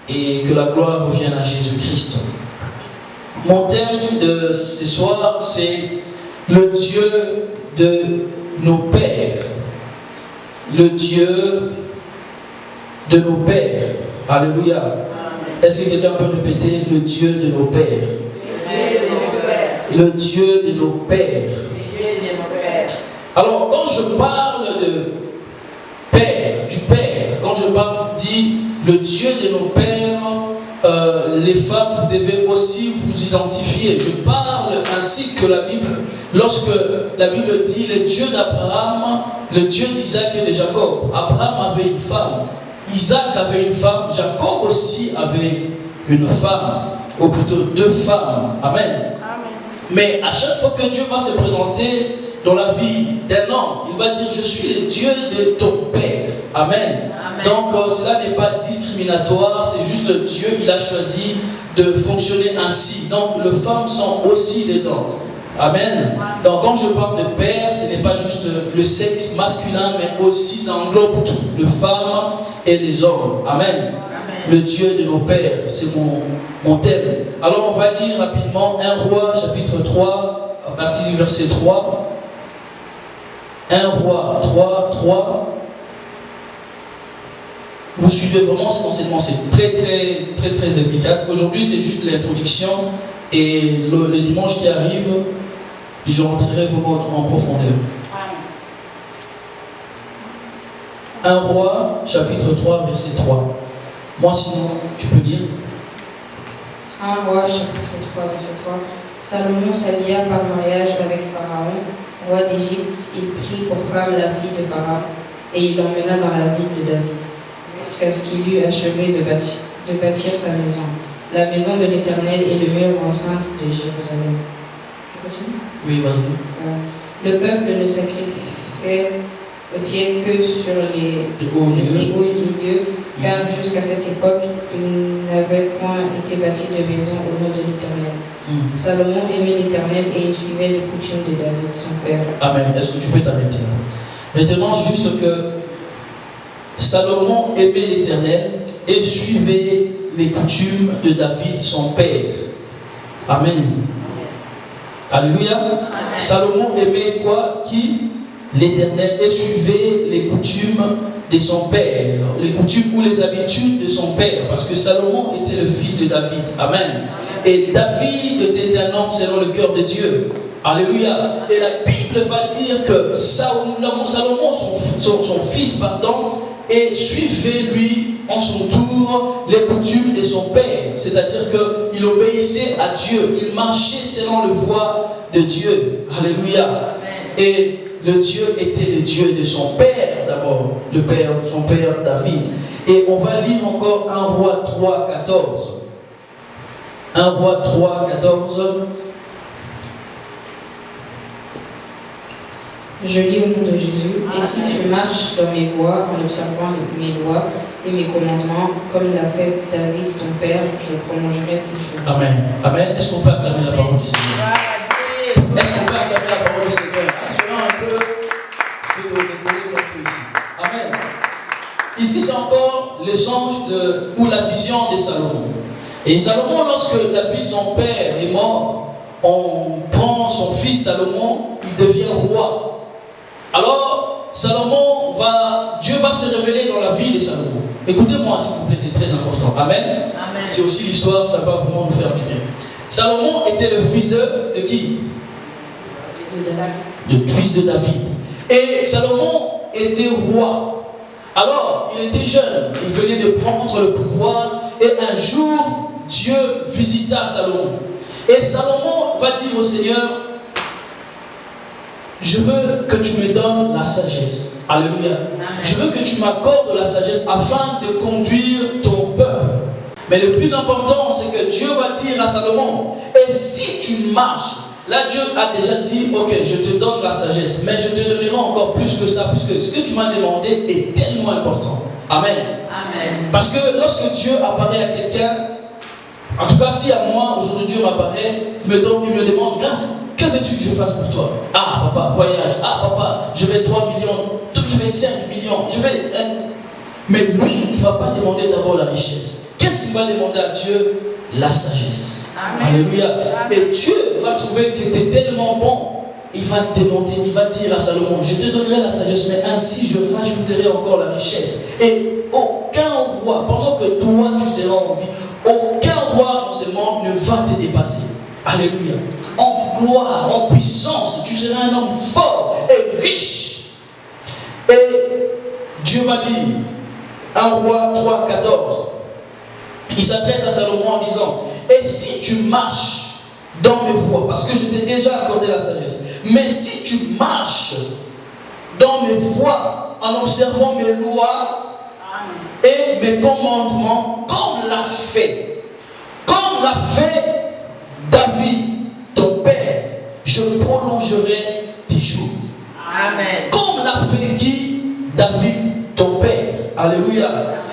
et que la gloire revienne à Jésus-Christ. Mon thème de ce soir, c'est le Dieu de nos pères. Le Dieu de nos pères. Alléluia. Est-ce que quelqu'un peut répéter le Dieu de nos pères? Le Dieu de nos pères. Alors, quand je parle de père, du père, quand je parle, dit le Dieu de nos pères, les femmes, vous devez aussi vous identifier. Je parle ainsi que la Bible, lorsque la Bible dit le Dieu d'Abraham, le Dieu d'Isaac et de Jacob. Abraham avait une femme, Isaac avait une femme, Jacob aussi avait une femme, ou plutôt deux femmes. Amen. Mais à chaque fois que Dieu va se présenter dans la vie d'un homme, il va dire je suis le Dieu de ton père. Amen. Donc cela n'est pas discriminatoire, c'est juste Dieu, il a choisi de fonctionner ainsi. Donc les femmes sont aussi dedans. Amen. Donc quand je parle de père, ce n'est pas juste le sexe masculin, mais aussi ça englobe tout, les femmes et les hommes. Amen. Le Dieu de nos pères, c'est mon thème. Alors on va lire rapidement 1 Roi chapitre 3, à partir du verset 3. 1 Roi 3. Vous suivez vraiment cet enseignement, c'est très efficace. Aujourd'hui, c'est juste l'introduction et le dimanche qui arrive, je rentrerai vraiment en profondeur. 1 Roi, chapitre 3, verset 3. Moi, sinon, tu peux lire. 1 Roi, chapitre 3, verset 3. Salomon s'allia par mariage avec Pharaon, roi d'Égypte. Il prit pour femme la fille de Pharaon et il l'emmena dans la ville de David, jusqu'à ce qu'il eût achevé de bâtir sa maison, la maison de l'Éternel et le mur enceinte de Jérusalem. Je continue? Oui, vas-y. Le peuple ne sacrifiait que sur les hauts lieux, car jusqu'à cette époque, il n'avait point été bâti de maison au nom de l'Éternel. Salomon aimait l'Éternel et il suivait les coutumes de David, son père. Amen. Est-ce que tu peux t'arrêter? Maintenant, juste que Salomon aimait l'Éternel et suivait les coutumes de David, son père. Amen. Alléluia. Amen. Salomon aimait quoi? Qui? L'Éternel, et suivait les coutumes de son père, les coutumes ou les habitudes de son père, parce que Salomon était le fils de David. Amen. Et David était un homme selon le cœur de Dieu. Alléluia. Et la Bible va dire que Salomon, son fils, et suivait lui en son tour les coutumes de son père. C'est-à-dire qu'il obéissait à Dieu, il marchait selon le voie de Dieu. Alléluia. Et le Dieu était le Dieu de son père d'abord, son père David. Et on va lire encore 1 Roi 3, 14. 1 Roi 3, 14. Je lis au nom de Jésus. Et si tu marches dans mes voies en observant mes lois et mes commandements, comme l'a fait David ton père, je prolongerai tes jours. Amen. Amen. Est-ce qu'on peut acclamer la parole du Seigneur? Est-ce qu'on peut acclamer la parole du Seigneur? Soyons un peu ici. Amen. Ici, c'est encore le songe ou la vision de Salomon. Et Salomon, lorsque David, son père, est mort, on prend son fils Salomon, il devient roi. Alors, Dieu va se révéler dans la vie de Salomon. Écoutez-moi, s'il vous plaît, c'est très important. Amen. Amen. C'est aussi l'histoire, ça va vraiment nous faire du bien. Salomon était le fils de qui? Le fils de David. Et Salomon était roi. Alors, il était jeune, il venait de prendre le pouvoir, et un jour, Dieu visita Salomon. Et Salomon va dire au Seigneur, je veux que tu me donnes la sagesse. Alléluia. Amen. Je veux que tu m'accordes la sagesse afin de conduire ton peuple. Mais le plus important, c'est que Dieu va dire à Salomon, et si tu marches, là Dieu a déjà dit, ok, je te donne la sagesse, mais je te donnerai encore plus que ça, puisque ce que tu m'as demandé est tellement important. Amen. Amen. Parce que lorsque Dieu apparaît à quelqu'un, en tout cas si à moi, aujourd'hui Dieu m'apparaît, il me demande, grâce, que veux-tu que je fasse pour toi? Ah papa, voyage. Ah papa, je vais 3 millions, je vais 5 millions, je vais... Mais lui, il ne va pas demander d'abord la richesse. Que qu'est-ce qu'il va demander à Dieu? La sagesse. Amen. Alléluia. Amen. Et Dieu va trouver que c'était tellement bon. Il va demander, il va dire à Salomon, je te donnerai la sagesse, mais ainsi je rajouterai encore la richesse. Et aucun roi, pendant que toi tu seras en vie, aucun roi dans ce monde ne va te dépasser. Alléluia. En gloire, en puissance, tu seras un homme fort et riche. Et Dieu va dire, 1 Roi 3, 14, il s'adresse à Salomon en disant, et si tu marches dans mes voies, parce que je t'ai déjà accordé la sagesse, mais si tu marches dans mes voies en observant mes lois et mes commandements, comme l'a fait David, ton père, je prolongerai tes jours. Amen. Comme l'a fait qui? David, ton père. Alléluia.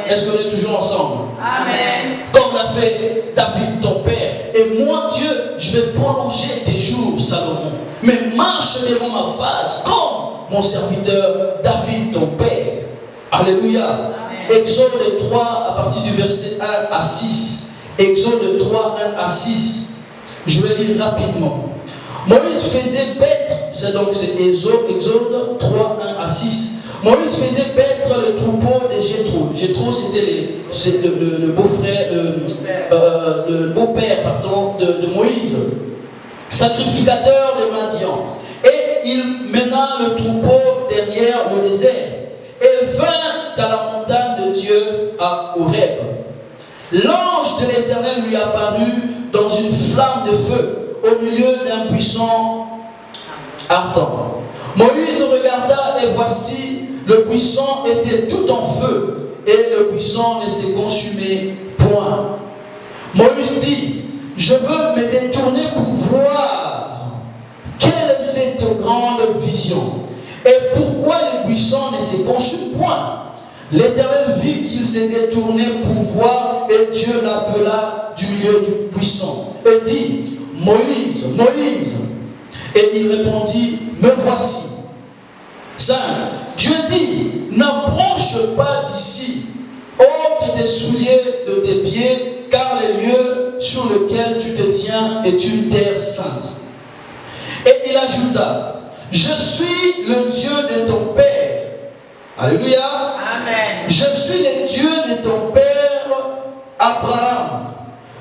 Est-ce qu'on est toujours ensemble? Amen. Comme l'a fait David, ton père. Et moi, Dieu, je vais prolonger tes jours, Salomon. Mais marche devant ma face, comme mon serviteur David, ton père. Alléluia. Amen. Exode 3, à partir du verset 1 à 6. Exode 3, 1 à 6. Je vais lire rapidement. Moïse faisait paître, c'est Exode 3, 1 à 6. Moïse faisait paître le troupeau de Jéthro. Jéthro, c'était le beau-frère, le beau-père, de Moïse, sacrificateur de Madian. Et il mena le troupeau derrière le désert et vint à la montagne de Dieu à Horeb. L'ange de l'Éternel lui apparut dans une flamme de feu au milieu d'un buisson ardent. Moïse regarda et voici, le buisson était tout en feu et le buisson ne se consumait point. Moïse dit, je veux me détourner pour voir quelle est cette grande vision et pourquoi le buisson ne se consume point. L'Éternel vit qu'il s'est détourné pour voir et Dieu l'appela du milieu du buisson et dit, Moïse, Moïse. Et il répondit, me voici. 5. Dieu dit, n'approche pas d'ici, ôte tes souliers de tes pieds, car les lieux sur lesquels tu te tiens est une terre sainte. Et il ajouta, je suis le Dieu de ton père. Alléluia. Amen. Je suis le Dieu de ton père Abraham,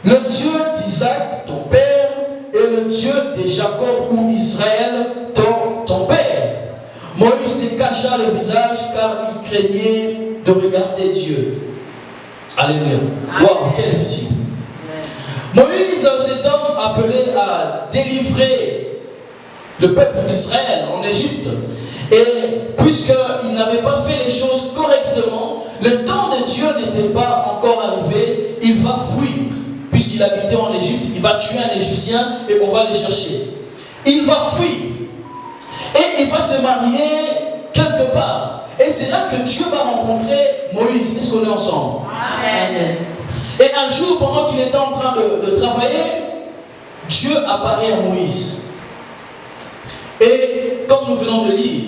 le Dieu d'Isaac, ton père, et le Dieu de Jacob ou Israël, ton père. Moïse se cacha le visage car il craignait de regarder Dieu. Alléluia. Waouh, quelle vision. Moïse, cet homme appelé à délivrer le peuple d'Israël en Égypte. Et puisqu'il n'avait pas fait les choses correctement, le temps de Dieu n'était pas encore arrivé, il va fuir. Puisqu'il habitait en Égypte, il va tuer un Égyptien et on va le chercher. Il va fuir. Et il va se marier quelque part. Et c'est là que Dieu va rencontrer Moïse. Est-ce qu'on est ensemble? Amen. Et un jour, pendant qu'il était en train de travailler, Dieu apparaît à Moïse. Et comme nous venons de lire,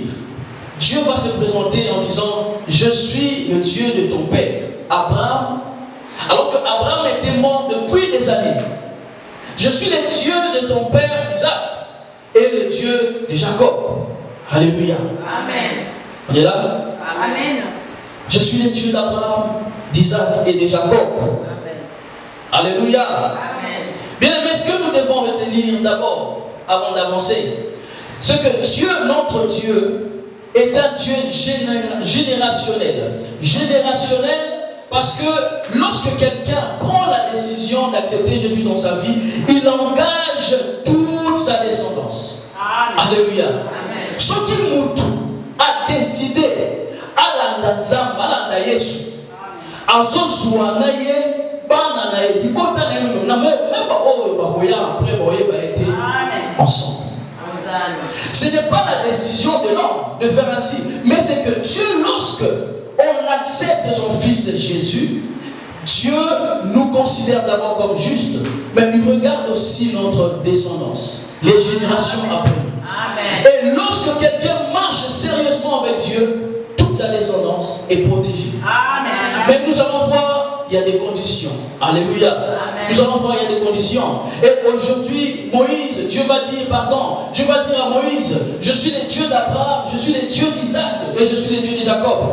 Dieu va se présenter en disant, je suis le Dieu de ton père, Abraham. Alors que Abraham était mort depuis des années. Je suis le Dieu de ton père Isaac et le Dieu de Jacob. Alléluia. Amen. On est là? Amen. Je suis le Dieu d'Abraham, d'Isaac et de Jacob. Amen. Alléluia. Amen. Bien aimé, ce que nous devons retenir d'abord, avant d'avancer, c'est que Dieu, notre Dieu, est un Dieu générationnel. Générationnel parce que lorsque quelqu'un prend la décision d'accepter Jésus dans sa vie, il engage toute sa descendance. Amen. Alléluia. Amen. Ce qui Moutou a décidé à l'Andanzam, à l'Andayesu, à Zosouanaye, Bananaye, Libotanaye, même pas après, ensemble. Ce n'est pas la décision de l'homme de faire ainsi, mais c'est que Dieu, lorsque on accepte son Fils Jésus, Dieu nous considère d'abord comme justes, mais il regarde aussi notre descendance, les générations après. Amen. Et lorsque quelqu'un marche sérieusement avec Dieu, toute sa descendance est protégée. Amen. Mais nous allons voir, il y a des conditions. Alléluia. Amen. Nous allons voir, il y a des conditions. Et aujourd'hui, Moïse, Dieu va dire à Moïse, je suis le Dieu d'Abraham, je suis le Dieu d'Isaac et je suis le Dieu de Jacob.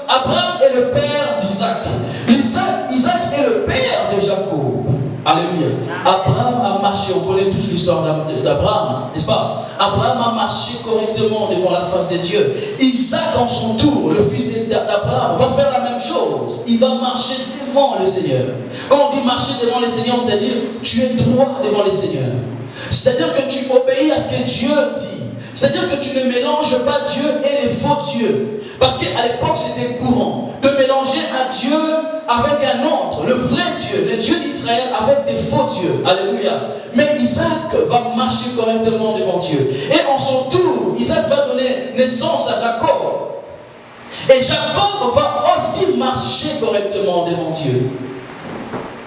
Abraham est le père d'Isaac. Isaac est le père de Jacob. Alléluia. Abraham a marché, on connaît tous l'histoire d'Abraham, n'est-ce pas? Abraham a marché correctement devant la face de Dieu. Isaac, en son tour, le fils d'Abraham, va faire la même chose. Il va marcher devant le Seigneur. Quand on dit marcher devant le Seigneur, c'est-à-dire tu es droit devant le Seigneur. C'est-à-dire que tu obéis à ce que Dieu dit. C'est-à-dire que tu ne mélanges pas Dieu et les faux dieux. Parce qu'à l'époque, c'était courant de mélanger un Dieu avec un autre, le vrai Dieu, le Dieu d'Israël, avec des faux dieux. Alléluia. Mais Isaac va marcher correctement devant Dieu. Et en son tour, Isaac va donner naissance à Jacob. Et Jacob va aussi marcher correctement devant Dieu.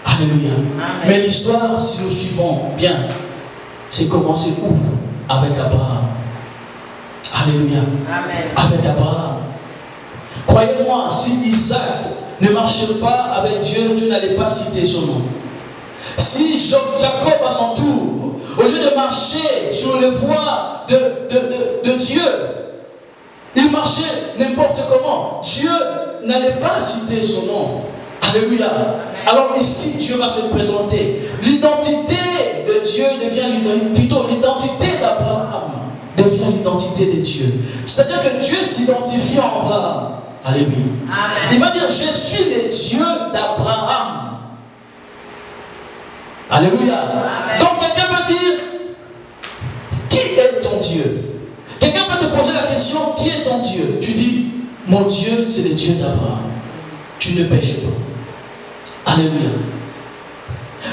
Alléluia. Amen. Mais l'histoire, si nous suivons bien, c'est commencé où? Avec Abraham. Alléluia. Amen. Avec Abraham. Croyez-moi, si Isaac ne marchait pas avec Dieu, Dieu n'allait pas citer son nom. Si Jacob à son tour, au lieu de marcher sur les voies de Dieu, il marchait n'importe comment, Dieu n'allait pas citer son nom. Alléluia. Alors ici, Dieu va se présenter. L'identité de Dieu devient l'identité d'Abraham devient l'identité de Dieu. C'est-à-dire que Dieu s'identifie en Abraham. Alléluia. Amen. Il va dire, je suis le Dieu d'Abraham. Alléluia. Amen. Donc quelqu'un peut dire, qui est ton Dieu? Quelqu'un peut te poser la question, qui est ton Dieu? Tu dis, mon Dieu, c'est le Dieu d'Abraham. Tu ne pêches pas. Alléluia.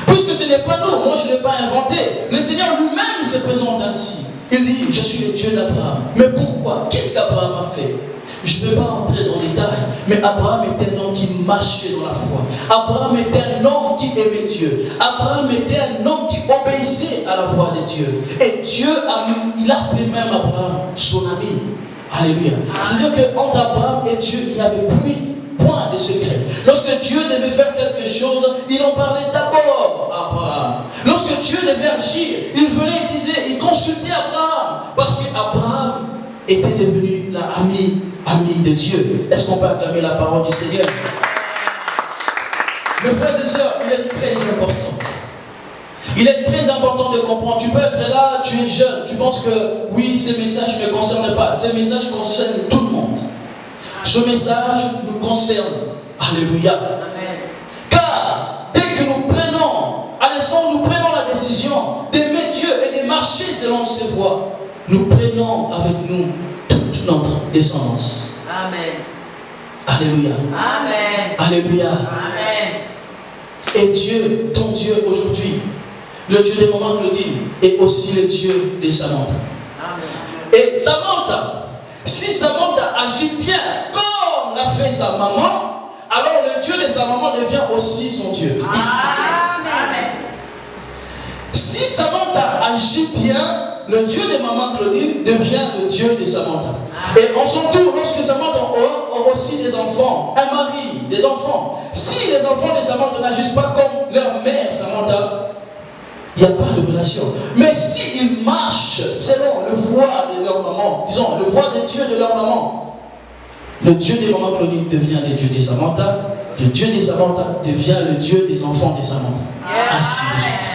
Puisque ce n'est pas nous, moi je ne l'ai pas inventé. Le Seigneur lui-même se présente ainsi. Il dit, je suis le Dieu d'Abraham. Mais pourquoi? Qu'est-ce qu'Abraham a fait? Je ne vais pas entrer dans les détails, mais Abraham était un homme qui marchait dans la foi. Abraham était un homme qui aimait Dieu. Abraham était un homme qui obéissait à la voix de Dieu. Et Dieu il a appelé même Abraham son ami. Alléluia. C'est-à-dire qu'entre Abraham et Dieu, il n'y avait plus point de secret. Lorsque Dieu devait faire quelque chose, il en parlait d'abord à Abraham. Lorsque Dieu devait agir, il venait, il consultait Abraham. Parce qu'Abraham était devenu l'ami de Dieu. Est-ce qu'on peut acclamer la parole du Seigneur? Mes frères et sœurs, il est très important. Il est très important de comprendre. Tu peux être là, tu es jeune, tu penses que oui, ces messages ne concernent pas. Ces messages concernent tout le monde. Ce message nous concerne. Alléluia. Amen. Car dès que nous prenons, à l'instant où nous prenons la décision d'aimer Dieu et de marcher selon ses voies, nous prenons avec nous toute notre descendance. Amen. Alléluia. Amen. Alléluia. Amen. Et Dieu, ton Dieu aujourd'hui, le Dieu des mamans Claudine, est aussi le Dieu de Samantha. Amen. Et Samantha, si Samantha agit bien comme l'a fait sa maman, alors le Dieu de sa maman devient aussi son Dieu. Amen. Si Samantha agit bien, le Dieu de maman Claudine devient le Dieu de Samantha. Et en son tour, lorsque Samantha aura aussi des enfants, un mari, des enfants, si les enfants de Samantha n'agissent pas comme leur mère Samantha, il n'y a pas de relation. Mais s'ils marchent selon le voie de leur maman, disons le voie des dieux de leur maman, le Dieu de maman Claudine devient le Dieu de Samantha, le Dieu de Samantha devient le Dieu des enfants de Samantha. Ainsi de suite.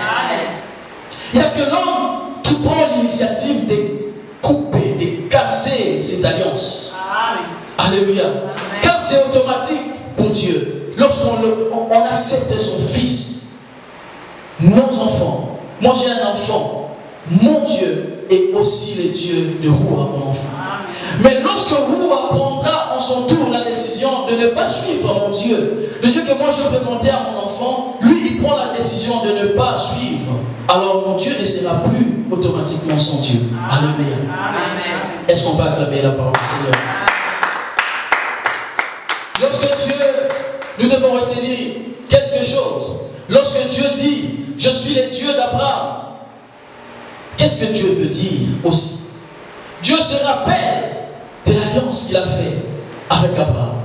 Il n'y a que l'homme qui prend l'initiative de couper, de casser cette alliance. Alléluia. Car c'est automatique pour Dieu. Lorsqu'on accepte son fils, nos enfants, moi j'ai un enfant, mon Dieu est aussi le Dieu de Roua, mon enfant. Mais lorsque Roua prendra en son tour la décision de ne pas suivre mon Dieu, le Dieu que moi je présentais à mon enfant, lui il prend la décision de ne pas suivre, alors mon Dieu ne sera plus automatiquement son Dieu. Alléluia. Est-ce qu'on peut acclamer la parole du Seigneur? Lorsque Dieu, nous devons retenir quelque chose. Lorsque Dieu dit, je suis le Dieu d'Abraham, qu'est-ce que Dieu veut dire aussi? Dieu se rappelle de l'alliance qu'il a faite avec Abraham.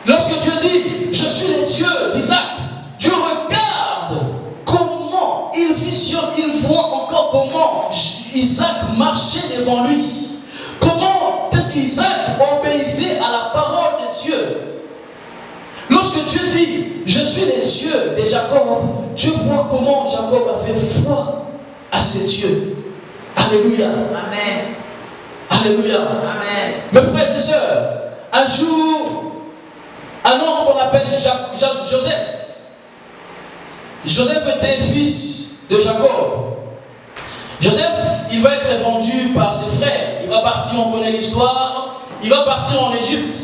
Lorsque Dieu dit, je suis marchait devant lui. Comment est-ce qu'Isaac obéissait à la parole de Dieu? Lorsque Dieu dit, je suis le Dieu de Jacob, tu vois comment Jacob avait foi à ses dieux. Alléluia. Amen. Alléluia. Amen. Mes frères et sœurs, un jour, un homme qu'on appelle Joseph. Joseph était fils de Jacob. Joseph, il va être vendu par ses frères. Il va partir, on connaît l'histoire. Il va partir en Égypte.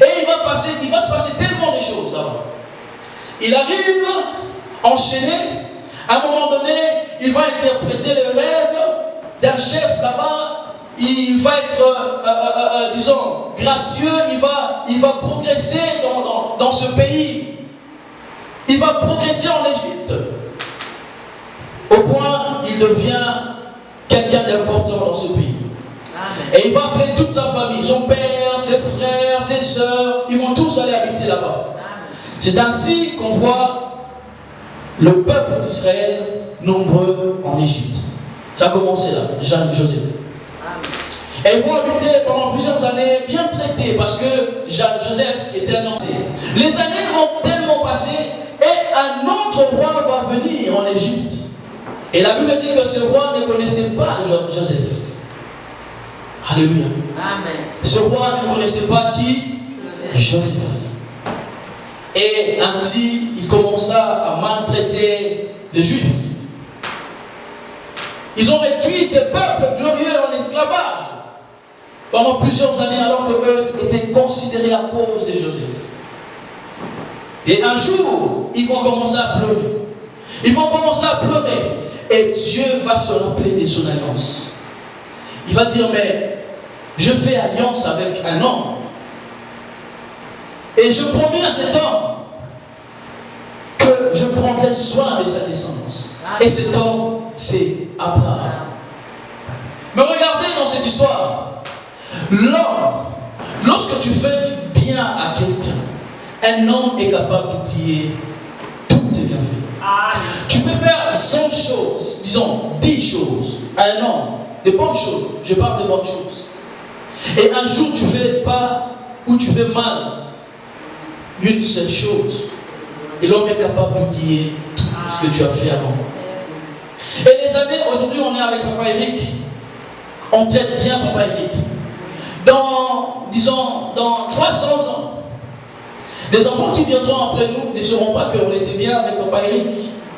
Et il va se passer tellement de choses là-bas. Il arrive enchaîné. À un moment donné, il va interpréter le rêve d'un chef là-bas. Il va être, disons, gracieux. Il va progresser dans ce pays. Il va progresser en Égypte. Au point, il devient quelqu'un d'important dans ce pays. Amen. Et il va appeler toute sa famille, son père, ses frères, ses sœurs. Ils vont tous aller habiter là-bas. C'est ainsi qu'on voit le peuple d'Israël nombreux en Égypte. Ça a commencé là, Joseph. Et ils vont habiter pendant plusieurs années bien traités parce que Joseph était un ancien. Les années vont tellement passer et un autre roi va venir en Égypte. Et la Bible dit que ce roi ne connaissait pas Joseph. Alléluia. Amen. Ce roi ne connaissait pas qui? Joseph. Et ainsi, il commença à maltraiter les Juifs. Ils ont réduit ce peuple glorieux en esclavage pendant plusieurs années, alors que eux étaient considérés à cause de Joseph. Et un jour, ils vont commencer à pleurer. Ils vont commencer à pleurer. Et Dieu va se rappeler de son alliance. Il va dire, mais je fais alliance avec un homme. Et je promets à cet homme que je prendrai soin de sa descendance. Et cet homme, c'est Abraham. Mais regardez dans cette histoire, l'homme, lorsque tu fais du bien à quelqu'un, un homme est capable d'oublier tous tes bienfaits. Tu peux faire 100 choses, disons 10 choses à un homme, de bonnes choses, je parle de bonnes choses. Et un jour tu fais pas ou tu fais mal une seule chose. Et l'homme est capable d'oublier tout ce que tu as fait avant. Et les années, aujourd'hui on est avec Papa Eric. On traite bien Papa Eric. Dans 300 ans, les enfants qui viendront après nous ne sauront pas qu'on était bien avec Papa Eric.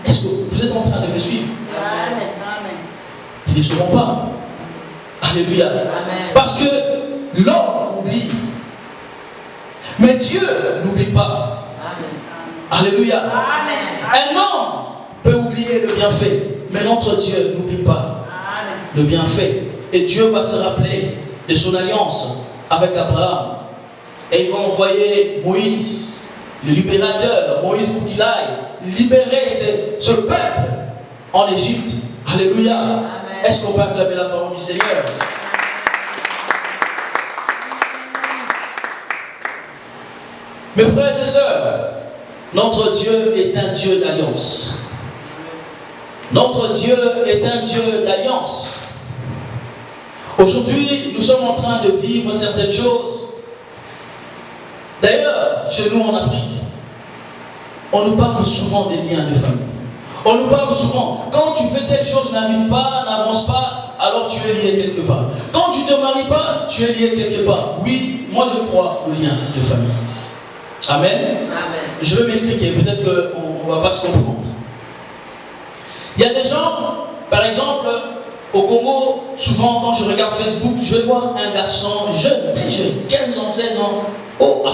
Est-ce que vous êtes en train de me suivre? Amen. Ils ne sauront pas. Alléluia. Amen. Parce que l'homme oublie. Mais Dieu n'oublie pas. Amen. Alléluia. Amen. Un homme peut oublier le bienfait, mais notre Dieu n'oublie pas le bienfait. Et Dieu va se rappeler de son alliance avec Abraham. Et il va envoyer Moïse, le libérateur, Moïse pour qu'il aille libérer ce peuple en Égypte. Alléluia. Amen. Est-ce qu'on peut acclamer la parole du Seigneur? Mes frères et sœurs, notre Dieu est un Dieu d'alliance. Notre Dieu est un Dieu d'alliance. Aujourd'hui, nous sommes en train de vivre certaines choses. D'ailleurs, chez nous en Afrique, on nous parle souvent des liens de famille. On nous parle souvent, quand tu fais telle chose, n'arrive pas, n'avance pas, alors tu es lié quelque part. Quand tu ne te maries pas, tu es lié quelque part. Oui, moi je crois aux liens de famille. Amen. Amen. Je vais m'expliquer, peut-être qu'on ne va pas se comprendre. Il y a des gens, par exemple, au Congo, souvent quand je regarde Facebook, je vais voir un garçon jeune, très jeune, 15 ans, 16 ans, oh,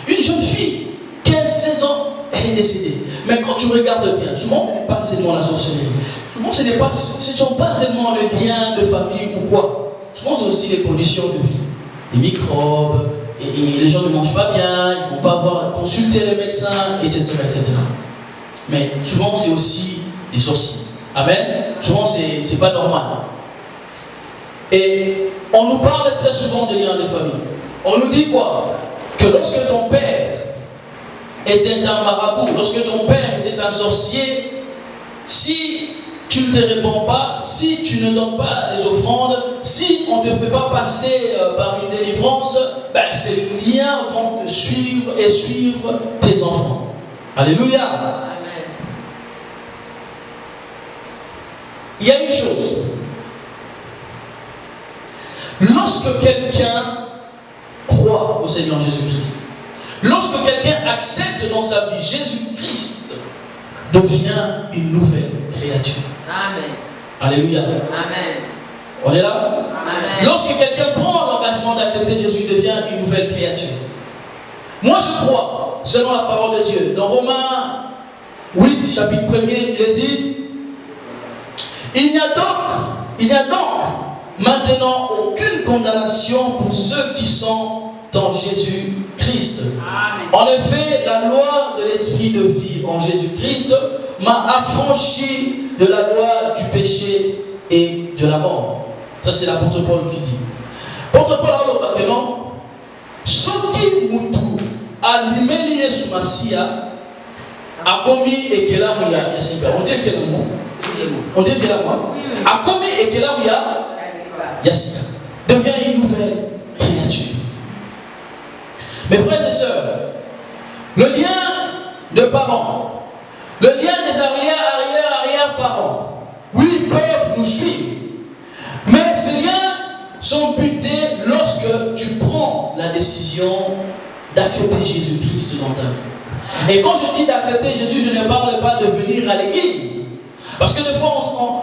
une jeune fille, 15, 16 ans, elle est décédée. Mais quand tu regardes bien, souvent ce n'est pas seulement la sorcellerie. Souvent ce ne sont pas seulement les liens de famille ou quoi. Souvent c'est aussi les conditions de vie. Les microbes, et les gens ne mangent pas bien, ils ne vont pas avoir consulter les médecins, etc., etc. Mais souvent c'est aussi des sorciers. Amen. Souvent c'est pas normal. Et on nous parle très souvent des liens de famille. On nous dit quoi? Que lorsque ton père était un marabout, lorsque ton père était un sorcier, si tu ne te répands pas, si tu ne donnes pas les offrandes, si on ne te fait pas passer par une délivrance, ben, ces liens vont te suivre et suivre tes enfants. Alléluia. Amen. Il y a une chose. Lorsque quelqu'un croit au Seigneur Jésus-Christ, lorsque quelqu'un accepte dans sa vie Jésus-Christ, devient une nouvelle créature. Amen. Alléluia. Amen. On est là? Amen. Lorsque quelqu'un prend l'engagement d'accepter Jésus, il devient une nouvelle créature. Moi je crois, selon la parole de Dieu, dans Romains 8, chapitre 1er, il est dit, il n'y a donc maintenant aucune condamnation pour ceux qui sont en Jésus-Christ. En effet, la loi de l'esprit de vie en Jésus-Christ m'a affranchi de la loi du péché et de la mort. Ça, c'est l'apôtre Paul qui dit. L'apôtre Paul a dit maintenant, ce qui moutou a limelié sous ma sia a commis et que là, il y a on dit que là, on dit que là, a commis et que là, il y a Yassika devient une nouvelle créature. Mes frères et sœurs, le lien de parents, le lien des arrière-parents, oui, peuvent nous suivre. Mais ces liens sont butés lorsque tu prends la décision d'accepter Jésus-Christ dans ta vie. Et quand je dis d'accepter Jésus, je ne parle pas de venir à l'église. Parce que des fois,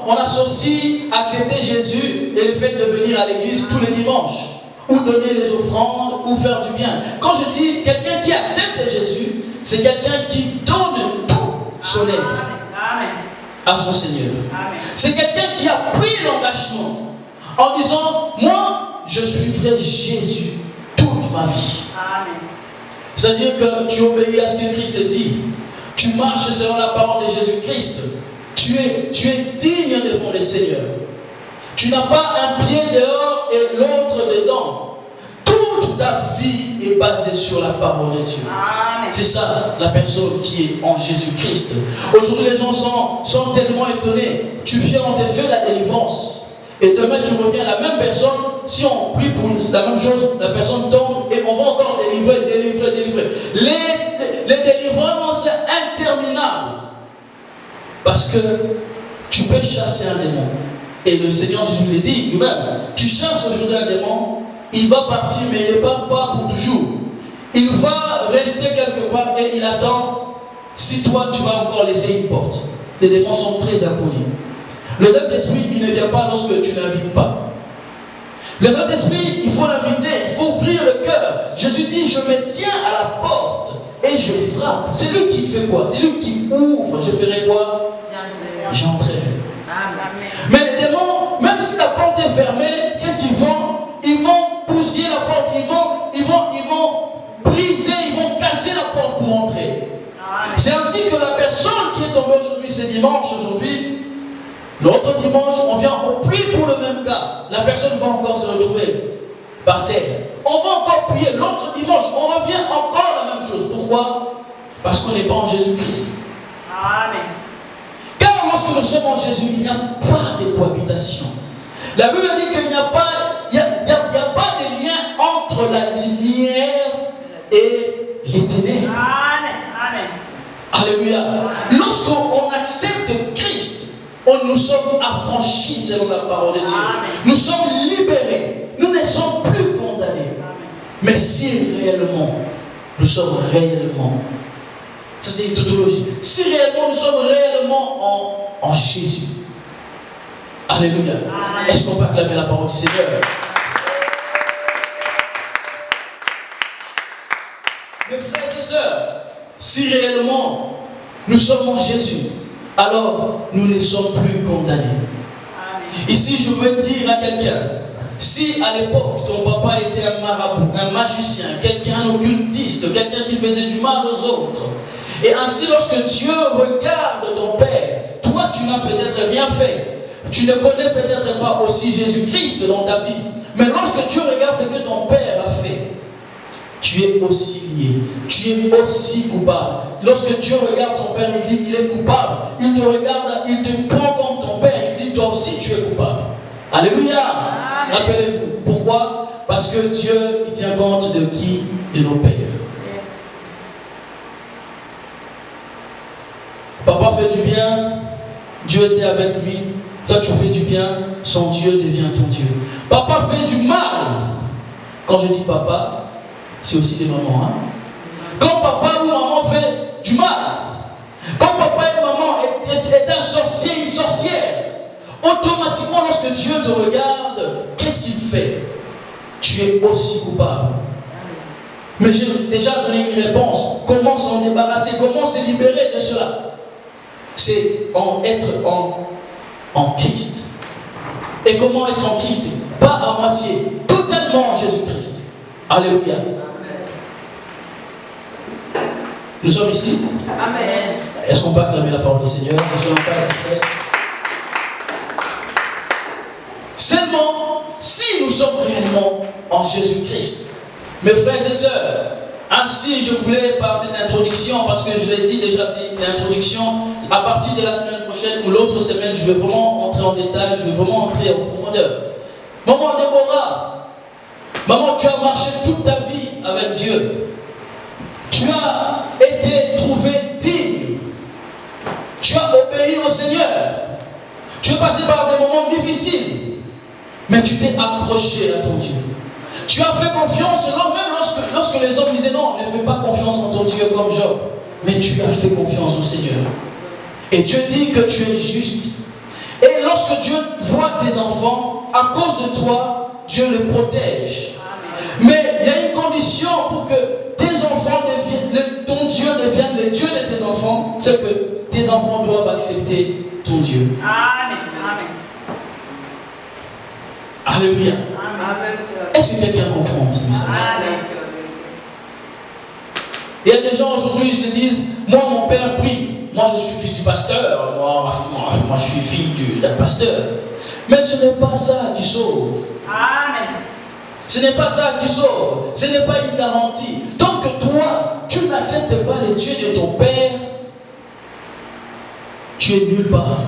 on associe accepter Jésus et le fait de venir à l'église tous les dimanches, ou donner les offrandes, ou faire du bien. Quand je dis quelqu'un qui accepte Jésus, c'est quelqu'un qui donne tout son être à son Seigneur. C'est quelqu'un qui a pris l'engagement en disant, moi, je suivrai Jésus toute ma vie. C'est-à-dire que tu obéis à ce que Christ dit. Tu marches selon la parole de Jésus-Christ. Tu es digne devant le Seigneur. Tu n'as pas un pied dehors et l'autre dedans. Toute ta vie est basée sur la parole de Dieu. C'est ça, la personne qui est en Jésus-Christ. Aujourd'hui, les gens sont tellement étonnés. Tu viens, on te fait la délivrance. Et demain, tu reviens, la même personne, si on prie pour la même chose, la personne tombe et on va encore délivrer. Les délivrances, c'est interminable. Parce que tu peux chasser un démon. Et le Seigneur Jésus l'a dit lui-même. Tu chasses aujourd'hui un démon, il va partir, mais il ne part pas pour toujours. Il va rester quelque part et il attend si toi tu vas encore laisser une porte. Les démons sont très impolis. Le Saint-Esprit, il ne vient pas lorsque tu n'invites pas. Le Saint-Esprit, il faut l'inviter, il faut ouvrir le cœur. Jésus dit, je me tiens à la porte et je frappe. C'est lui qui fait quoi? C'est lui qui ouvre. Je ferai quoi? J'entrerai. Mais les démons, même si la porte est fermée, qu'est-ce qu'ils font? Ils vont bousiller la porte, ils vont briser, ils vont casser la porte pour entrer. C'est ainsi que la personne qui est tombée aujourd'hui, c'est dimanche aujourd'hui, l'autre dimanche, on vient, on prie pour le même cas. La personne va encore se retrouver par terre. On va encore prier l'autre dimanche, on revient encore la même chose. Pourquoi? Parce qu'on n'est pas en Jésus-Christ. Amen. Car lorsque nous sommes en Jésus, il n'y a pas de cohabitation. La Bible dit qu'il n'y a pas, il y a pas de lien entre la lumière et les ténèbres. Amen. Amen. Alléluia. Lorsqu'on accepte Christ, nous sommes affranchis selon la parole de Dieu. Amen. Nous sommes libérés. Nous ne sommes plus condamnés. Amen. Mais si réellement, nous sommes réellement, ça c'est une tautologie, si réellement nous sommes réellement en Jésus. Alléluia. Amen. Est-ce qu'on peut acclamer la parole du Seigneur? Mes frères et sœurs, si réellement nous sommes en Jésus, alors nous ne sommes plus condamnés. Amen. Ici, je veux dire à quelqu'un, si à l'époque ton papa était un marabout, un magicien, quelqu'un occultiste, quelqu'un qui faisait du mal aux autres, et ainsi lorsque Dieu regarde ton père, toi tu n'as peut-être rien fait, tu ne connais peut-être pas aussi Jésus-Christ dans ta vie, mais lorsque Dieu regarde ce que ton père a fait, tu es aussi lié, tu es aussi coupable. Lorsque Dieu regarde ton père, il dit qu'il est coupable. Il te regarde, il te prend comme ton père. aussi tu es coupable. Alléluia. Rappelez-vous. Pourquoi? Parce que Dieu, il tient compte de qui? De nos pères. Papa fait du bien, Dieu était avec lui. Toi tu fais du bien, son Dieu devient ton Dieu. Papa fait du mal. Quand je dis papa, c'est aussi des mamans. Hein? Quand papa ou maman fait du mal, quand papa et maman est un sorcier, une sorcière, automatiquement lorsque Dieu te regarde, qu'est-ce qu'il fait? Tu es aussi coupable. Mais j'ai déjà donné une réponse. Comment s'en débarrasser? Comment se libérer de cela? C'est être en Christ. Et comment être en Christ? Pas à moitié, totalement en Jésus-Christ. Alléluia. Nous sommes ici? Amen. Est-ce qu'on peut acclamer la parole du Seigneur? Nous sommes pas extraits. Seulement si nous sommes réellement en Jésus-Christ. Mes frères et sœurs, ainsi je voulais par cette introduction, parce que je l'ai dit déjà, c'est une introduction, à partir de la semaine prochaine ou l'autre semaine, je vais vraiment entrer en détail, je vais vraiment entrer en profondeur. Maman Déborah, maman, tu as marché toute ta vie avec Dieu. Tu as été trouvé digne. Tu as obéi au Seigneur. Tu es passé par des moments difficiles. Mais tu t'es accroché à ton Dieu. Tu as fait confiance, même lorsque les hommes disaient non, ne fais pas confiance en ton Dieu comme Job. Mais tu as fait confiance au Seigneur. Et Dieu dit que tu es juste. Et lorsque Dieu voit tes enfants, à cause de toi, Dieu les protège. Mais il y a une condition pour que tes enfants ton Dieu devienne le Dieu de tes enfants, c'est que tes enfants doivent accepter ton Dieu. Amen. Amen. Alléluia. Amen. Est-ce que quelqu'un comprend ce message? Amen. Il y a des gens aujourd'hui qui se disent, moi mon père prie, moi je suis fils du pasteur, moi je suis fille d'un pasteur. Mais ce n'est pas ça qui sauve. Amen. Ce n'est pas ça qui sauve. Ce n'est pas une garantie. Tant que toi, tu n'acceptes pas les dieux de ton père, tu es nulle part.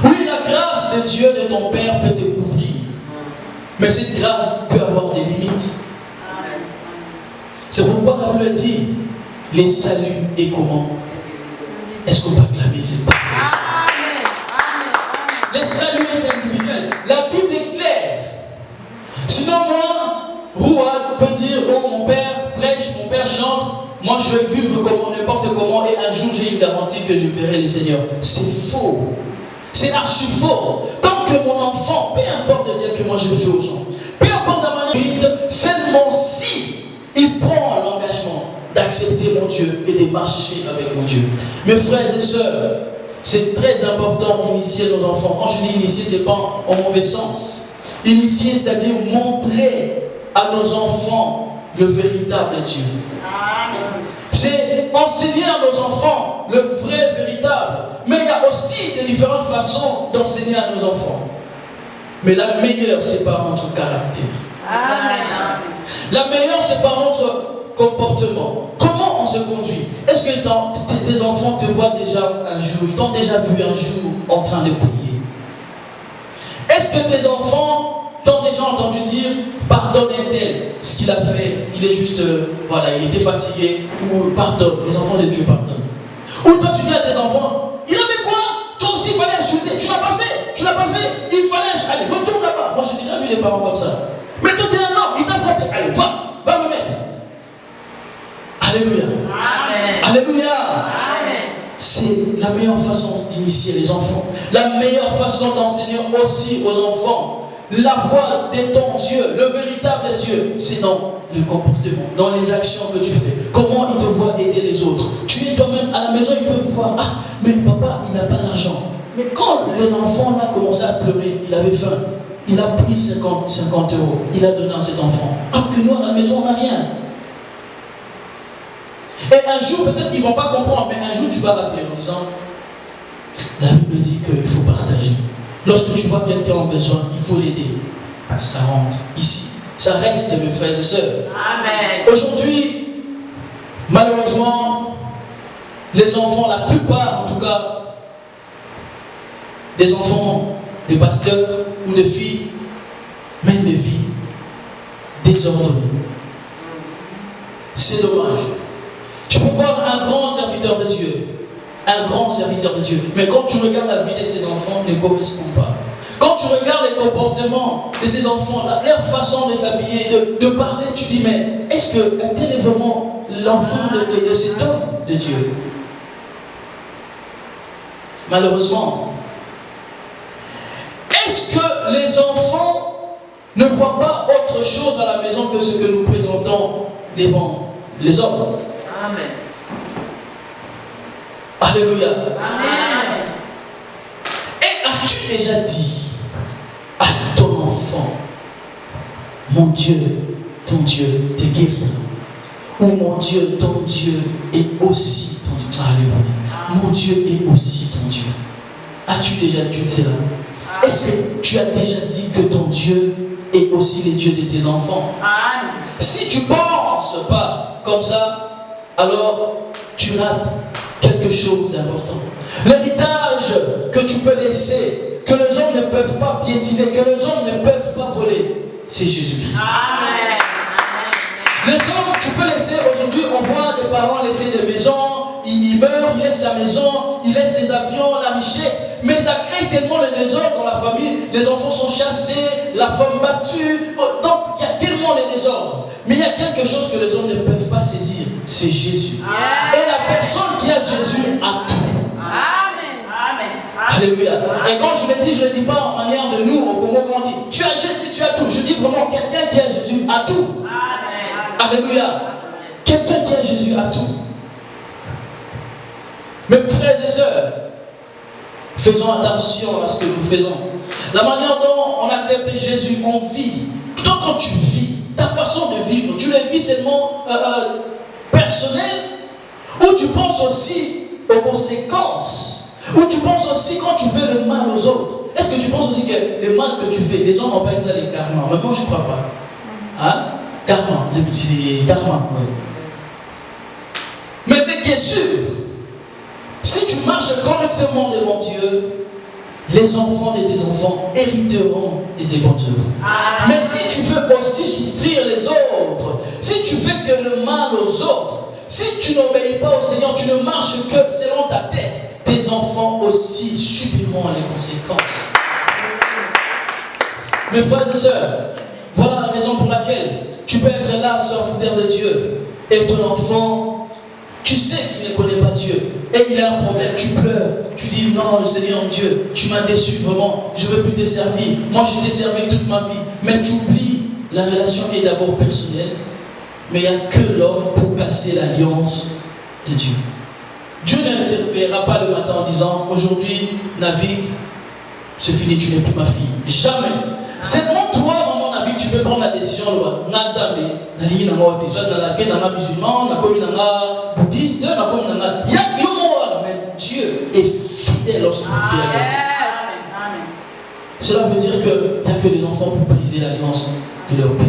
Oui, la grâce de Dieu de ton père peut te couvrir. Mais cette grâce peut avoir des limites. C'est pourquoi la Bible dit, les saluts et comment? Est-ce qu'on peut acclamer cette parole? Les saluts est individuel. La Bible est claire. Sinon moi, Rouad peut dire, oh mon père prêche, mon père chante, moi je vais vivre comme n'importe comment et un jour j'ai une garantie que je verrai le Seigneur. C'est faux. C'est archi faux. Tant que mon enfant, peu importe le bien que moi je fais aux gens, peu importe la manière, seulement si il prend l'engagement d'accepter mon Dieu et de marcher avec mon Dieu. Mes frères et sœurs, c'est très important d'initier nos enfants. Quand je dis initier, ce n'est pas en mauvais sens. Initier, c'est-à-dire montrer à nos enfants le véritable Dieu. C'est enseigner à nos enfants le vrai, véritable. Mais il y a aussi de différentes façons d'enseigner à nos enfants. Mais la meilleure, c'est par notre caractère. Amen. La meilleure, c'est par notre comportement. Comment on se conduit? Est-ce que tes enfants te voient déjà un jour, ils t'ont déjà vu un jour en train de prier? Est-ce que tes enfants t'ont déjà entendu dire pardonne tel ce qu'il a fait, il est juste, voilà, il était fatigué, ou pardonne, les enfants de Dieu pardonnent. Ou toi tu dis à tes enfants, il avait quoi? Toi aussi il fallait insulter, tu l'as pas fait, il fallait insulter, allez retourne là-bas. Moi j'ai déjà vu des parents comme ça. Mais toi tu es un homme, il t'a frappé, allez va me mettre. Alléluia. Amen. Alléluia. Amen. C'est la meilleure façon d'initier les enfants. La meilleure façon d'enseigner aussi aux enfants la voie de ton Dieu, le véritable Dieu, c'est dans le comportement, dans les actions que tu fais. Comment il te voit aider les autres. Tu es toi-même à la maison, il peut voir, ah, mais papa, il n'a pas l'argent. Mais quand l'enfant a commencé à pleurer, il avait faim, il a pris 50 €, il a donné à cet enfant. Alors que nous, à la maison, on n'a rien. Et un jour, peut-être qu'ils ne vont pas comprendre, mais un jour, tu vas rappeler en disant, la Bible dit qu'il faut partager. Lorsque tu vois quelqu'un en besoin, il faut l'aider. Ça rentre ici. Ça reste, mes frères et sœurs. Amen. Aujourd'hui, malheureusement, les enfants, la plupart en tout cas, des enfants, des pasteurs ou des filles mènent des vies désordonnées. C'est dommage. Tu peux voir un grand serviteur de Dieu, mais quand tu regardes la vie de ces enfants, ne correspond pas. Quand tu regardes les comportements de ces enfants, leur façon de s'habiller, de parler, tu dis, mais est-ce que tel est vraiment l'enfant de cet homme de Dieu? Malheureusement, est-ce que les enfants ne voient pas autre chose à la maison que ce que nous présentons devant les hommes? Amen. Alléluia. Amen. Et as-tu déjà dit à ton enfant, mon Dieu, ton Dieu te guérira? Ou mon Dieu, ton Dieu est aussi ton Dieu? Alléluia. Mon Dieu est aussi ton Dieu. As-tu déjà dit cela? Est-ce que tu as déjà dit que ton Dieu est aussi le Dieu de tes enfants? Amen. Si tu ne penses pas comme ça, alors tu rates quelque chose d'important. L'héritage que tu peux laisser, que les hommes ne peuvent pas piétiner, que les hommes ne peuvent pas voler, c'est Jésus-Christ. Amen. Les hommes, tu peux laisser aujourd'hui, on voit des parents laisser des maisons, ils meurent, ils laissent la maison, ils laissent les avions, la richesse, mais ça crée tellement le désordre dans la famille, les enfants sont chassés, la femme battue, donc il y a tellement de désordre. Mais il y a quelque chose que les hommes ne peuvent pas saisir, c'est Jésus. Et la personne qui a Jésus a tout. Amen. Amen. Alléluia. Et quand je le dis, je ne le dis pas en manière de nous au Congo, quand on dit tu as Jésus, tu as tout. Je dis vraiment quelqu'un qui a Jésus a tout. Amen. Alléluia. Quelqu'un qui a Jésus a tout. Mes frères et sœurs, faisons attention à ce que nous faisons. La manière dont on accepte Jésus, on vit. Toi, quand tu vis, ta façon de vivre, tu le vis seulement personnel, ou tu penses aussi aux conséquences, ou tu penses aussi quand tu fais le mal aux autres. Est-ce que tu penses aussi que le mal que tu fais, les hommes appellent ça les karmas, mais moi je ne crois pas. Hein? Karma, c'est karma, oui. Mais ce qui est sûr, si tu marches correctement devant Dieu, les enfants de tes enfants hériteront de tes bonnes œuvres. Mais si tu veux aussi souffrir les autres, si tu fais que le mal aux autres, si tu n'obéis pas au Seigneur, tu ne marches que selon ta tête, tes enfants aussi subiront les conséquences. Mes frères et sœurs, voilà la raison pour laquelle tu peux être là, serviteur de Dieu, et ton enfant, tu sais qu'il ne connaît pas Dieu, et il a un problème, tu pleures, tu dis non Seigneur Dieu, tu m'as déçu vraiment, je ne veux plus te servir, moi je t'ai servi toute ma vie, mais tu oublies, la relation est d'abord personnelle, mais il n'y a que l'homme pour casser l'alliance de Dieu. Dieu ne se réveillera pas le matin en disant aujourd'hui navigue, c'est fini, tu n'es plus ma fille. Jamais. Seulement toi, maman navigue, tu peux prendre la décision. Soit dans la musulman, bouddhiste, mais Dieu est fidèle lorsqu'il fait l'alliance. Cela veut dire qu'il n'y a que les enfants pour briser l'alliance de leur père.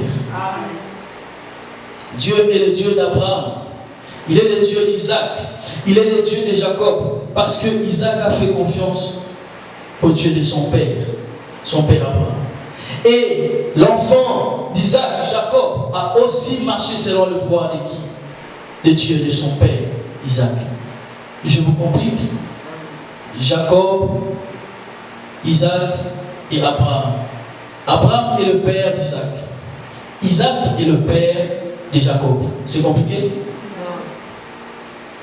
Dieu est le Dieu d'Abraham. Il est le Dieu d'Isaac. Il est le Dieu de Jacob. Parce que Isaac a fait confiance au Dieu de son père Abraham. Et l'enfant d'Isaac, Jacob, a aussi marché selon le voie de qui? Le Dieu de son père, Isaac. Je vous complique. Jacob, Isaac et Abraham. Abraham est le père d'Isaac. Isaac est le père de Jacob. C'est compliqué?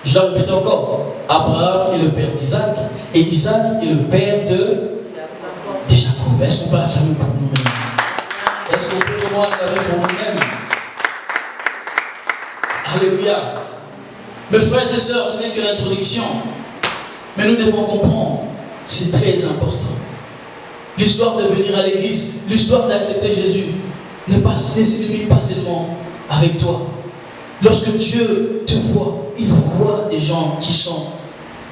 Je dois répéter encore. Abraham est le père d'Isaac et Isaac est le père de Jacob. Est-ce qu'on peut acclamer pour nous-mêmes? Est-ce qu'on peut vraiment acclamer pour nous-mêmes? Alléluia. Mes frères et sœurs, ce n'est que l'introduction. Mais nous devons comprendre, c'est très important. L'histoire de venir à l'église, l'histoire d'accepter Jésus, ne se limite pas seulement avec toi. Lorsque Dieu te voit, il voit des gens qui sont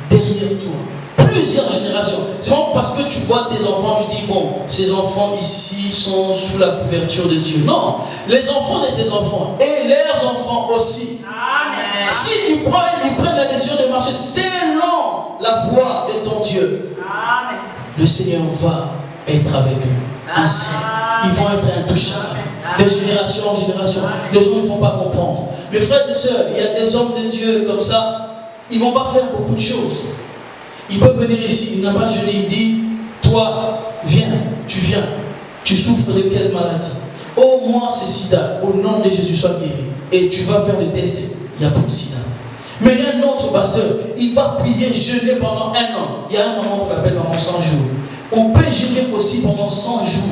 derrière toi. Plusieurs générations. C'est pas parce que tu vois tes enfants, tu dis, bon, ces enfants ici sont sous la couverture de Dieu. Non, les enfants de tes enfants et leurs enfants aussi. Amen. S'ils prennent la décision de marcher selon la voie de ton Dieu, Amen. le Seigneur va être avec eux. Ainsi, ils vont être intouchables. De génération en génération. Les gens ne vont pas comprendre. Mes frères et sœurs, il y a des hommes de Dieu comme ça, ils ne vont pas faire beaucoup de choses. Ils peuvent venir ici, il n'a pas jeûné, il dit, toi, viens, tu souffres de quelle maladie? Oh, moi, c'est sida, au nom de Jésus, sois guéri. Et tu vas faire le test, il n'y a pas de sida. Mais il y a un autre pasteur, il va prier, jeûner pendant 1 an. Il y a un moment qu'on appelle pendant 100 jours. On peut jeûner aussi pendant 100 jours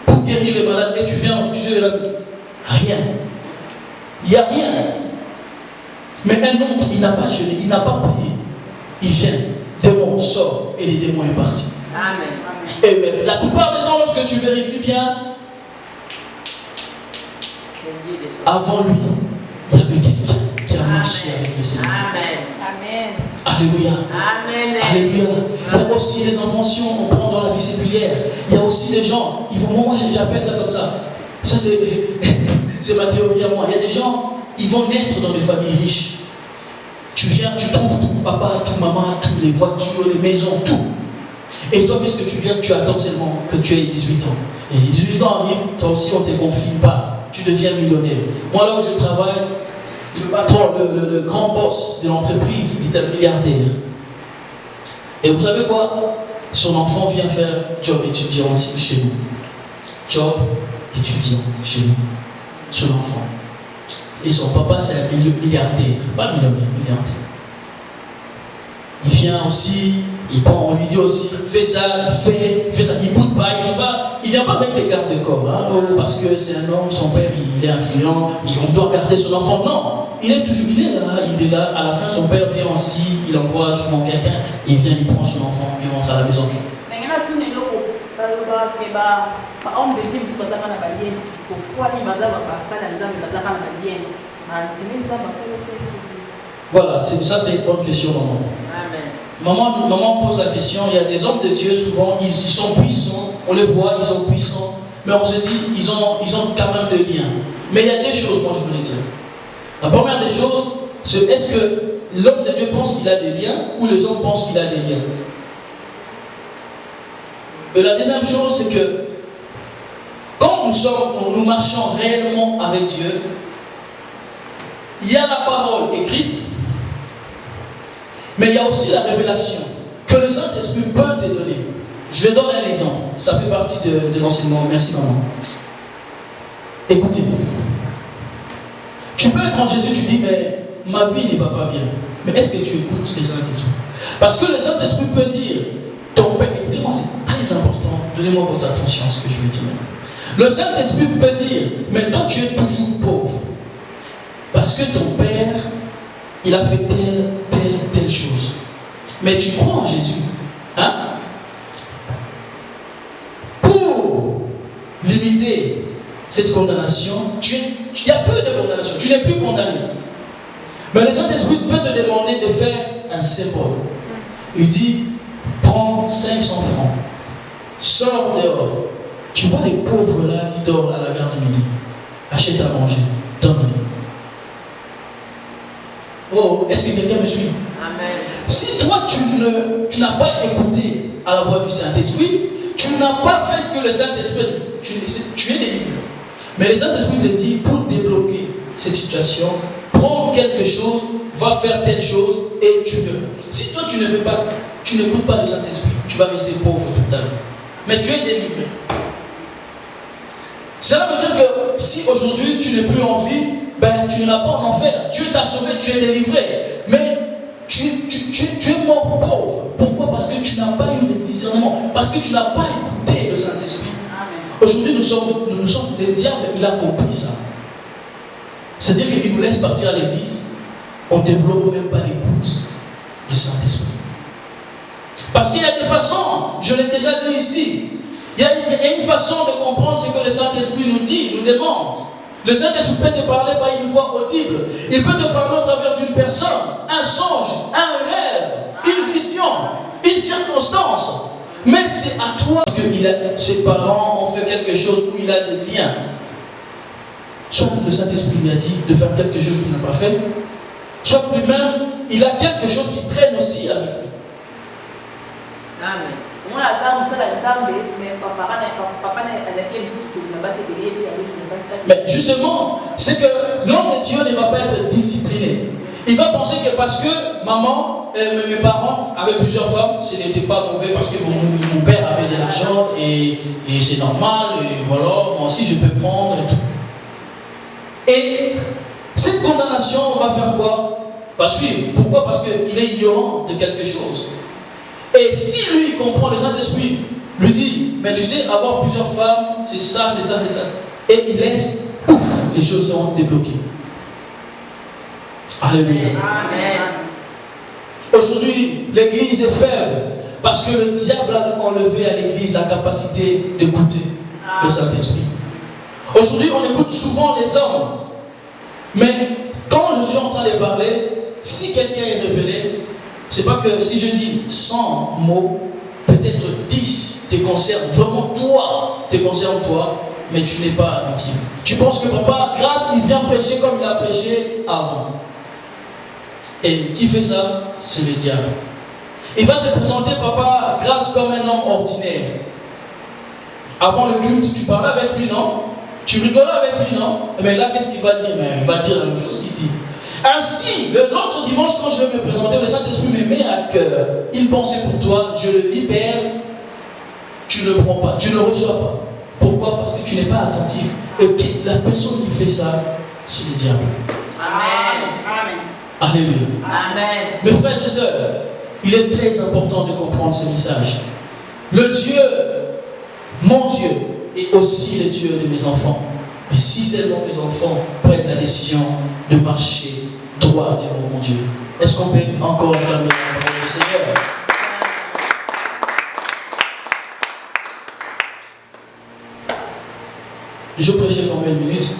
pour guérir les malades. Et tu viens là, rien. Il n'y a rien. Mais un autre, il n'a pas jeûné, il n'a pas prié. Il vient, démon sort et les démons est parti. Amen. Et même, la plupart du temps, lorsque tu vérifies bien, avant lui, il y avait quelqu'un qui a marché avec le Seigneur. Amen. Alléluia. Amen. Alléluia. Il y a aussi les inventions qu'on prend dans la vie séculière. Il y a aussi les gens, moi j'appelle ça comme ça. Ça c'est ma théorie à moi. Il y a des gens, ils vont naître dans des familles riches. Tu viens, tu trouves tout, papa, tout, maman, tout, les voitures, les maisons, tout. Et toi, qu'est-ce que tu viens? Tu attends seulement que tu aies 18 ans. Et les 18 ans arrivent, toi aussi on ne te confie pas. Tu deviens millionnaire. Moi là où je travaille, le patron, le grand boss de l'entreprise, il est un milliardaire. Et vous savez quoi? Son enfant vient faire job étudiant aussi chez nous. Job étudiant chez nous. Son enfant. Et son papa, c'est un milliardaire. Pas millionnaire, milliardaire. Il vient aussi, on lui dit aussi, fais ça, il ça. Il ne boude pas, il ne vient pas avec les garde-corps. Hein, parce que c'est un homme, son père, il est influent, on doit garder son enfant. Non, il est là. À la fin, son père vient aussi, il envoie souvent quelqu'un, il vient, il prend son enfant, il rentre à la maison. Voilà, ça c'est une bonne question, maman. Maman pose la question, il y a des hommes de Dieu, souvent, ils sont puissants, on les voit, ils sont puissants, mais on se dit, ils ont quand même des liens. Mais il y a deux choses, moi je voulais dire. La première des choses, c'est est-ce que l'homme de Dieu pense qu'il a des liens ou les hommes pensent qu'il a des liens? Et la deuxième chose, c'est que quand nous marchons réellement avec Dieu, il y a la parole écrite, mais il y a aussi la révélation que le Saint-Esprit peut te donner. Je vais donner un exemple. Ça fait partie de l'enseignement. Merci maman. Écoutez-moi. Tu peux être en Jésus, tu dis, mais ma vie ne va pas bien. Mais est-ce que tu écoutes le Saint-Esprit? Parce que le Saint-Esprit peut dire, ton Père, écoutez-moi, c'est très important. Donnez-moi votre attention à ce que je vais dire maintenant. Le Saint-Esprit peut dire, mais toi tu es toujours pauvre. Parce que ton Père, il a fait telle chose. Mais tu crois en Jésus. Hein? Pour limiter cette condamnation, il y a peu de condamnation. Tu n'es plus condamné. Mais le Saint-Esprit peut te demander de faire un symbole. Il dit, prends 500 francs. Sors dehors. Tu vois les pauvres là qui dorment à la gare du midi. Achète à manger. Donne-les. Oh, est-ce que quelqu'un me suit? Amen. Si toi tu n'as pas écouté à la voix du Saint-Esprit, tu n'as pas fait ce que le Saint-Esprit dit, tu es délivré. Mais le Saint-Esprit te dit, pour débloquer cette situation, prends quelque chose, va faire telle chose et tu veux. Si toi tu ne veux pas, tu n'écoutes pas le Saint-Esprit, tu vas rester pauvre toute ta vie. Mais tu es délivré. Cela veut dire que si aujourd'hui tu n'es plus en vie, ben, tu n'iras pas en enfer. Dieu t'a sauvé, tu es délivré. Mais tu es mort pauvre. Pourquoi? Parce que tu n'as pas eu le discernement. Parce que tu n'as pas écouté le Saint-Esprit. Aujourd'hui, nous sommes les diables, il a compris ça. C'est-à-dire qu'il nous laisse partir à l'église. On ne développe même pas l'écoute du Saint-Esprit. Parce qu'il y a des façons, je l'ai déjà dit ici, il y a une façon de comprendre ce que le Saint-Esprit nous dit, nous demande. Le Saint-Esprit peut te parler par une voix audible. Il peut te parler au travers d'une personne, un songe, un rêve, une vision, une circonstance. Mais c'est à toi que ses parents ont fait quelque chose où il a des liens. Soit le Saint-Esprit lui a dit de faire quelque chose qu'il n'a pas fait, soit lui-même, il a quelque chose qui traîne aussi avec lui. Amen. Mais justement, c'est que l'homme de Dieu ne va pas être discipliné. Il va penser que parce que maman, mes parents avaient plusieurs femmes, ce n'était pas mauvais parce que mon père avait de l'argent et c'est normal, et voilà, moi aussi je peux prendre et tout. Et cette condamnation, on va faire quoi? Va suivre. Pourquoi? Parce qu'il est ignorant de quelque chose. Et si lui comprend, le Saint-Esprit lui dit, mais tu sais, avoir plusieurs femmes, c'est ça, c'est ça, c'est ça. Et il laisse, ouf, les choses sont débloquées. Alléluia. Amen. Aujourd'hui, l'église est faible parce que le diable a enlevé à l'église la capacité d'écouter le Saint-Esprit. Aujourd'hui, on écoute souvent les hommes. Mais quand je suis en train de parler, si quelqu'un est révélé, c'est pas que si je dis 100 mots, peut-être 10 te concernent, vraiment toi, te concernent toi, mais tu n'es pas attentif. Tu penses que papa, grâce, il vient prêcher comme il a prêché avant. Et qui fait ça? C'est le diable. Il va te présenter papa, grâce, comme un homme ordinaire. Avant le culte, tu parlais avec lui, non? Tu rigolais avec lui, non? Mais là, qu'est-ce qu'il va dire? Mais il va dire la même chose qu'il dit. Ainsi, l'autre dimanche, quand je vais me présenter, le Saint-Esprit me met à cœur. Il pensait pour toi, je le libère, tu ne prends pas, tu ne reçois pas. Pourquoi? Parce que tu n'es pas attentif. Et la personne qui fait ça, c'est le diable. Amen. Amen. Alléluia. Amen. Mes frères et sœurs, il est très important de comprendre ce message. Le Dieu, mon Dieu, est aussi le Dieu de mes enfants. Mais si seulement mes enfants prennent la décision de marcher droit devant mon Dieu, est-ce qu'on peut encore acclamer le Seigneur? Je prêchais combien de minutes?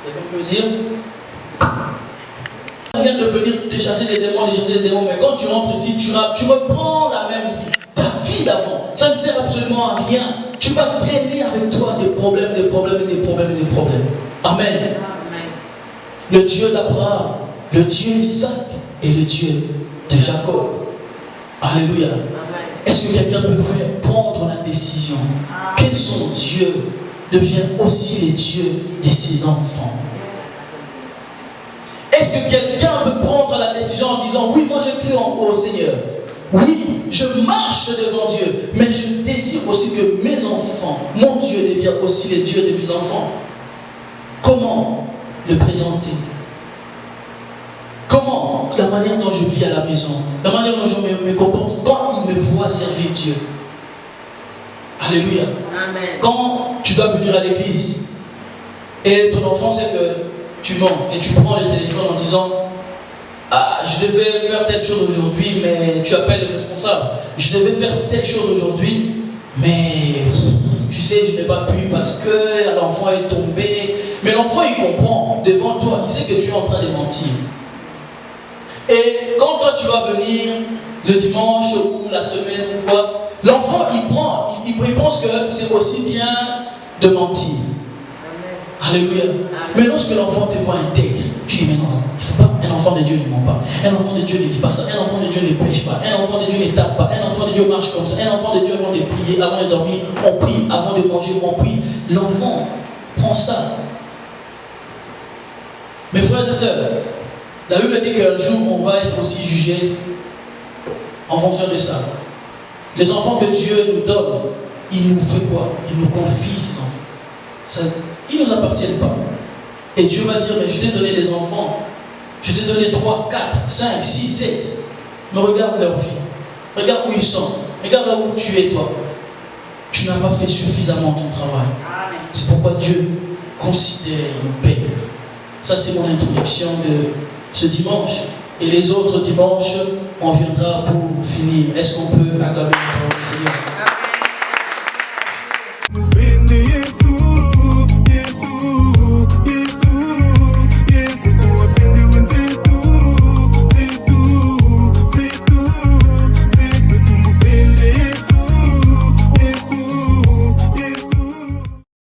Vous me dire? On vient de venir de chasser des démons, mais quand tu rentres ici, tu reprends la même vie. Ta vie d'avant, ça ne sert absolument à rien. Tu vas traîner avec toi des problèmes. Amen. Amen. Le Dieu d'Abraham, le Dieu d'Isaac et le Dieu de Jacob. Alléluia. Est-ce que quelqu'un peut prendre la décision que son Dieu devient aussi le Dieu de ses enfants? Est-ce que quelqu'un peut prendre la décision en disant, oui, moi je crie au Seigneur. Oui, je marche devant Dieu, mais je désire aussi que mes enfants, mon Dieu devient aussi le Dieu de mes enfants. Comment le présenter? Comment? La manière dont je vis à la maison, la manière dont je me comporte quand il me voit servir Dieu. Alléluia. Amen. Quand tu dois venir à l'église et ton enfant sait que tu mens et tu prends le téléphone en disant, ah, je devais faire telle chose aujourd'hui, mais tu appelles le responsable. Je devais faire telle chose aujourd'hui, mais tu sais, je n'ai pas pu parce que l'enfant est tombé. Mais l'enfant, il comprend devant toi, il sait que tu es en train de mentir. Et quand toi, tu vas venir le dimanche ou la semaine ou quoi, l'enfant, il pense que c'est aussi bien de mentir. Alléluia. Mais lorsque l'enfant te voit intègre, tu dis, mais non, il ne faut pas. Un enfant de Dieu ne ment pas. Un enfant de Dieu ne dit pas ça. Un enfant de Dieu ne pêche pas. Un enfant de Dieu ne tape pas. Un enfant de Dieu marche comme ça. Un enfant de Dieu, avant de prier, avant de dormir, on prie. Avant de manger, on prie. L'enfant prend ça. Mes frères et sœurs, la Bible dit qu'un jour, on va être aussi jugé en fonction de ça. Les enfants que Dieu nous donne, il nous fait quoi? Il nous confie ces enfants. Ça, ils ne nous appartiennent pas. Et Dieu va dire, mais je t'ai donné des enfants. Je t'ai donné 3, 4, 5, 6, 7. Mais regarde leur vie. Regarde où ils sont. Regarde là où tu es toi. Tu n'as pas fait suffisamment ton travail. C'est pourquoi Dieu considère nos pères. Ça, c'est mon introduction de ce dimanche. Et les autres dimanches, on viendra pour finir. Est-ce qu'on peut acclamer